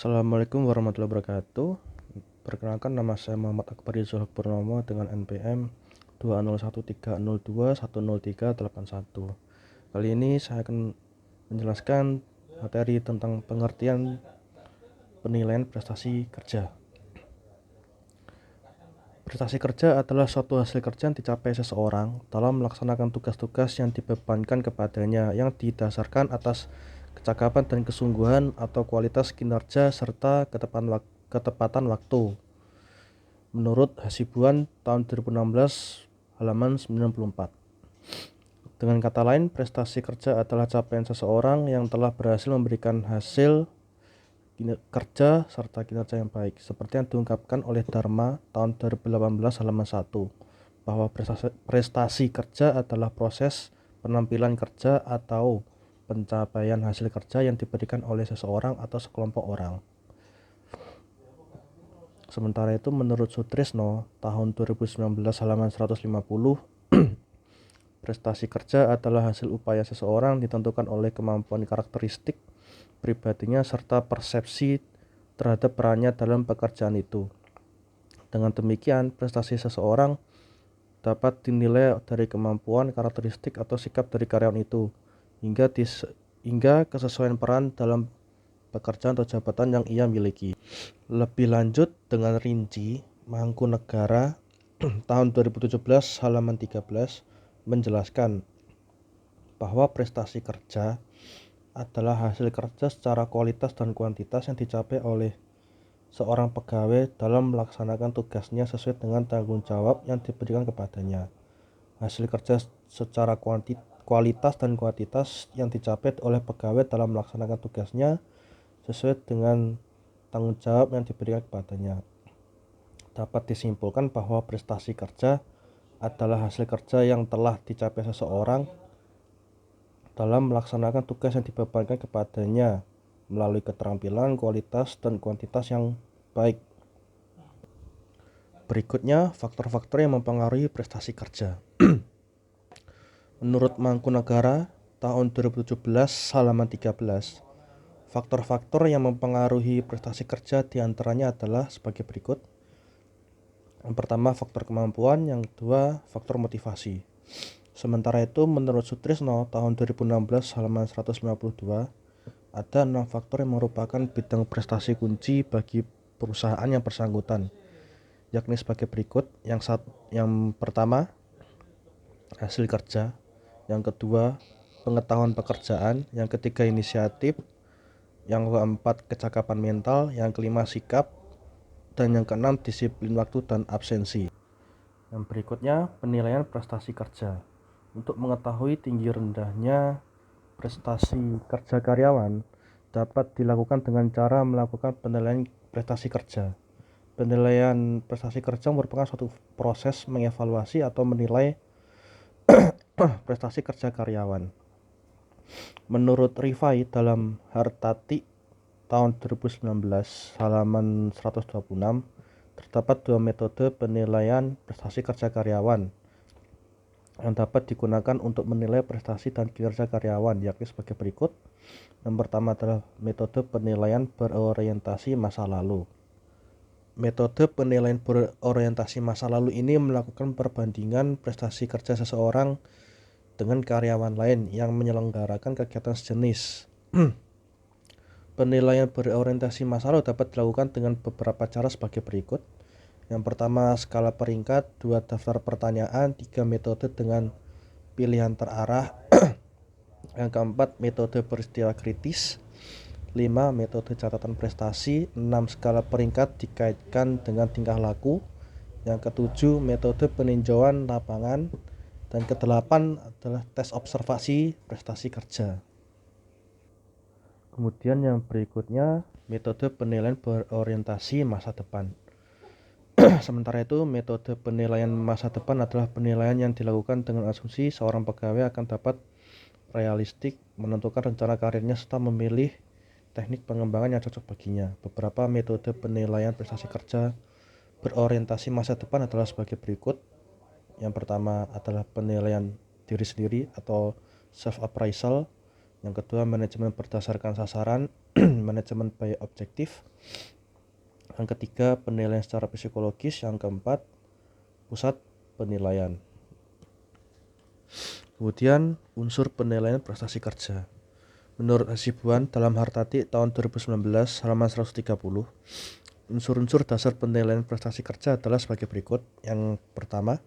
Assalamualaikum warahmatullahi wabarakatuh. Perkenalkan, nama saya Muhammad Akbar Yusuf Purnomo dengan NPM 2013021031. Kali ini saya akan menjelaskan materi tentang pengertian penilaian prestasi kerja. Prestasi kerja adalah suatu hasil kerja yang dicapai seseorang dalam melaksanakan tugas-tugas yang dibebankan kepadanya yang didasarkan atas kecakapan dan kesungguhan atau kualitas kinerja serta ketepatan waktu. Menurut Hasibuan tahun 2016 halaman 94. Dengan kata lain, prestasi kerja adalah capaian seseorang yang telah berhasil memberikan hasil kerja serta kinerja yang baik, seperti yang diungkapkan oleh Dharma tahun 2018 halaman 1, bahwa prestasi kerja adalah proses penampilan kerja atau pencapaian hasil kerja yang diberikan oleh seseorang atau sekelompok orang. Sementara itu, menurut Sutrisno tahun 2019 halaman 150, prestasi kerja adalah hasil upaya seseorang ditentukan oleh kemampuan karakteristik pribadinya serta persepsi terhadap perannya dalam pekerjaan itu. Dengan demikian, prestasi seseorang dapat dinilai dari kemampuan, karakteristik, atau sikap dari karyawan itu, hingga kesesuaian peran dalam pekerjaan atau jabatan yang ia miliki. Lebih lanjut dengan rinci, Mangkunegara tahun 2017 halaman 13 menjelaskan bahwa prestasi kerja adalah hasil kerja secara kualitas dan kuantitas yang dicapai oleh seorang pegawai dalam melaksanakan tugasnya sesuai dengan tanggung jawab yang diberikan kepadanya. Hasil kerja secara kualitas dan kuantitas yang dicapai oleh pegawai dalam melaksanakan tugasnya sesuai dengan tanggung jawab yang diberikan kepadanya. Dapat disimpulkan bahwa prestasi kerja adalah hasil kerja yang telah dicapai seseorang dalam melaksanakan tugas yang dibebankan kepadanya melalui keterampilan, kualitas, dan kuantitas yang baik. Berikutnya, faktor-faktor yang mempengaruhi prestasi kerja. Menurut Mangkunegara tahun 2017 halaman 13, faktor-faktor yang mempengaruhi prestasi kerja diantaranya adalah sebagai berikut. Yang pertama, faktor kemampuan. Yang kedua, faktor motivasi. Sementara itu, menurut Sutrisno tahun 2016 halaman 152, ada 6 faktor yang merupakan bidang prestasi kunci bagi perusahaan yang bersangkutan, yakni sebagai berikut. Yang pertama, hasil kerja. Yang kedua, pengetahuan pekerjaan. Yang ketiga, inisiatif. Yang keempat, kecakapan mental. Yang kelima, sikap. Dan yang keenam, disiplin waktu dan absensi. Yang berikutnya, penilaian prestasi kerja. Untuk mengetahui tinggi rendahnya prestasi kerja karyawan dapat dilakukan dengan cara melakukan penilaian prestasi kerja. Penilaian prestasi kerja merupakan suatu proses mengevaluasi atau menilai prestasi kerja karyawan. Menurut Rifai dalam Hartati tahun 2019 halaman 126, terdapat 2 metode penilaian prestasi kerja karyawan yang dapat digunakan untuk menilai prestasi dan kinerja karyawan, yakni sebagai berikut. Yang pertama adalah metode penilaian berorientasi masa lalu. Metode penilaian berorientasi masa lalu ini melakukan perbandingan prestasi kerja seseorang dengan karyawan lain yang menyelenggarakan kegiatan sejenis. Penilaian berorientasi masa lalu dapat dilakukan dengan beberapa cara sebagai berikut. Yang pertama, skala peringkat, 2 daftar pertanyaan, 3 metode dengan pilihan terarah. Yang keempat, metode peristiwa kritis. 5 metode catatan prestasi. 6 skala peringkat dikaitkan dengan tingkah laku. Yang ketujuh, metode peninjauan lapangan. Dan kedelapan adalah tes observasi prestasi kerja. Kemudian yang berikutnya, metode penilaian berorientasi masa depan. Sementara itu, metode penilaian masa depan adalah penilaian yang dilakukan dengan asumsi seorang pegawai akan dapat realistik menentukan rencana karirnya serta memilih teknik pengembangan yang cocok baginya. Beberapa metode penilaian prestasi kerja berorientasi masa depan adalah sebagai berikut. Yang pertama adalah penilaian diri sendiri atau self appraisal. Yang kedua, manajemen berdasarkan sasaran. manajemen biaya objektif. Yang ketiga, penilaian secara psikologis. Yang keempat, pusat penilaian. Kemudian unsur penilaian prestasi kerja. Menurut Hasibuan dalam Hartati tahun 2019 halaman 130, unsur-unsur dasar penilaian prestasi kerja adalah sebagai berikut. Yang pertama,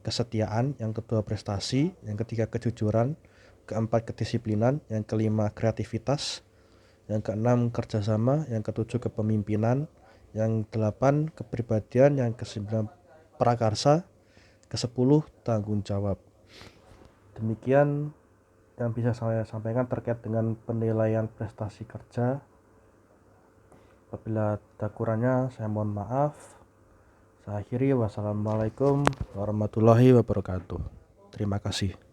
kesetiaan. Yang kedua, prestasi. Yang ketiga, kejujuran. Keempat, kedisiplinan. Yang kelima, kreativitas. Yang keenam, kerjasama. Yang ketujuh, kepemimpinan. Yang delapan, kepribadian. Yang kesembilan, prakarsa. Kesepuluh, tanggung jawab. Demikian yang bisa saya sampaikan terkait dengan penilaian prestasi kerja. Apabila ada kurangnya, saya mohon maaf. Saya akhiri. Wassalamualaikum warahmatullahi wabarakatuh. Terima kasih.